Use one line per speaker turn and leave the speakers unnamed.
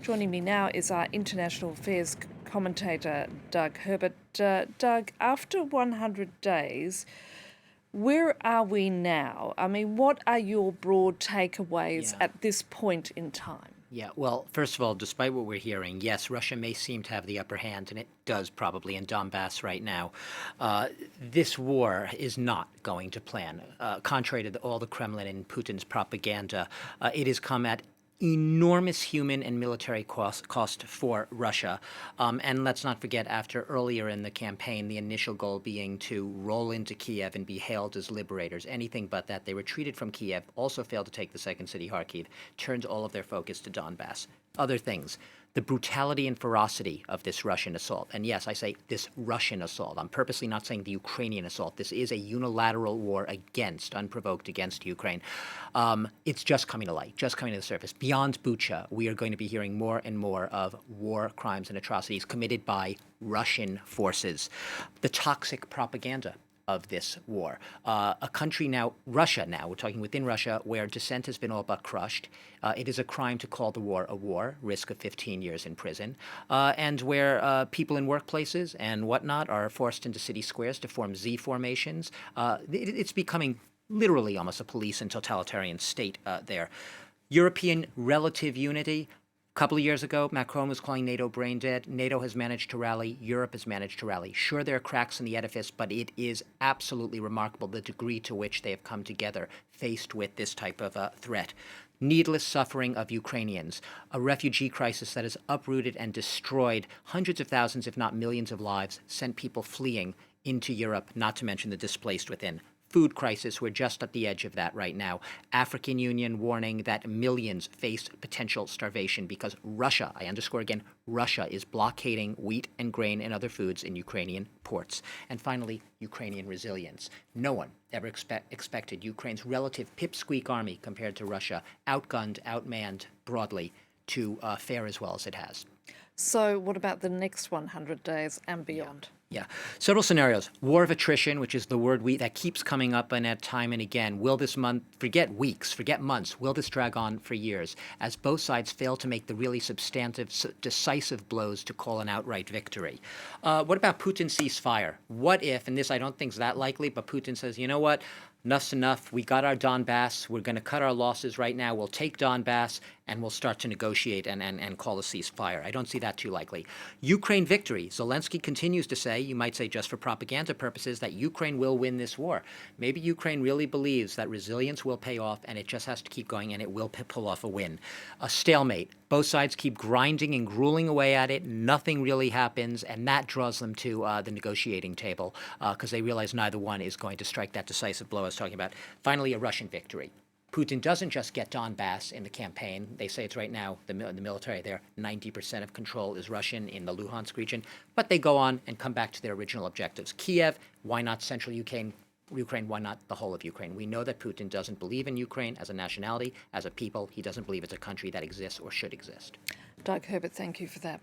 Joining me now is our international affairs commentator, Doug Herbert. Doug, after 100 days, where are we now? I mean, what are your broad takeaways
Yeah.
at this point in time?
Yeah, well, first of all, despite what we're hearing, yes, Russia may seem to have the upper hand, and it does probably in Donbas right now. This war is not going to plan. Contrary to all the Kremlin and Putin's propaganda, it has come at enormous human and military cost for Russia. And let's not forget, after earlier in the campaign, the initial goal being to roll into Kiev and be hailed as liberators. Anything but that. They retreated from Kiev, also failed to take the second city, Kharkiv, turned all of their focus to Donbas. Other things. The brutality and ferocity of this Russian assault. And yes, I say this Russian assault. I'm purposely not saying the Ukrainian assault. This is a unilateral war unprovoked against Ukraine. It's just coming to light, just coming to the surface. Beyond Bucha, we are going to be hearing more and more of war crimes and atrocities committed by Russian forces. The toxic propaganda of this war. A country now, Russia now, we're talking within Russia, where dissent has been all but crushed. It is a crime to call the war a war, risk of 15 years in prison, and where people in workplaces and whatnot are forced into city squares to form Z formations. It's becoming literally almost a police and totalitarian state there. European relative unity. A couple of years ago, Macron was calling NATO brain dead. NATO has managed to rally. Europe has managed to rally. Sure, there are cracks in the edifice, but it is absolutely remarkable the degree to which they have come together faced with this type of threat. Needless suffering of Ukrainians, a refugee crisis that has uprooted and destroyed hundreds of thousands, if not millions of lives, sent people fleeing into Europe, not to mention the displaced within. Food crisis, we're just at the edge of that right now. African Union warning that millions face potential starvation because Russia, I underscore again, Russia is blockading wheat and grain and other foods in Ukrainian ports. And finally, Ukrainian resilience. No one ever expected Ukraine's relative pipsqueak army compared to Russia, outgunned, outmanned broadly, to fare as well as it has.
So, what about the next 100 days and beyond?
Yeah. Several scenarios. War of attrition, which is the word that keeps coming up in time and again. Will this month, forget weeks, forget months, will this drag on for years as both sides fail to make the really substantive, decisive blows to call an outright victory? What about Putin's ceasefire? What if, and this I don't think is that likely, but Putin says, you know what? Enough's enough. We got our Donbas. We're going to cut our losses right now. We'll take Donbas and we'll start to negotiate and call a ceasefire. I don't see that too likely. Ukraine victory. Zelensky continues to say, you might say just for propaganda purposes, that Ukraine will win this war. Maybe Ukraine really believes that resilience will pay off and it just has to keep going and it will pull off a win. A stalemate. Both sides keep grinding and grueling away at it. Nothing really happens, and that draws them to the negotiating table because they realize neither one is going to strike that decisive blow I was talking about. Finally, a Russian victory. Putin doesn't just get Donbas in the campaign. They say it's right now, the military there, 90% of control is Russian in the Luhansk region. But they go on and come back to their original objectives. Kiev, why not central Ukraine, why not the whole of Ukraine? We know that Putin doesn't believe in Ukraine as a nationality, as a people. He doesn't believe it's a country that exists or should exist.
Doug Herbert, thank you for that.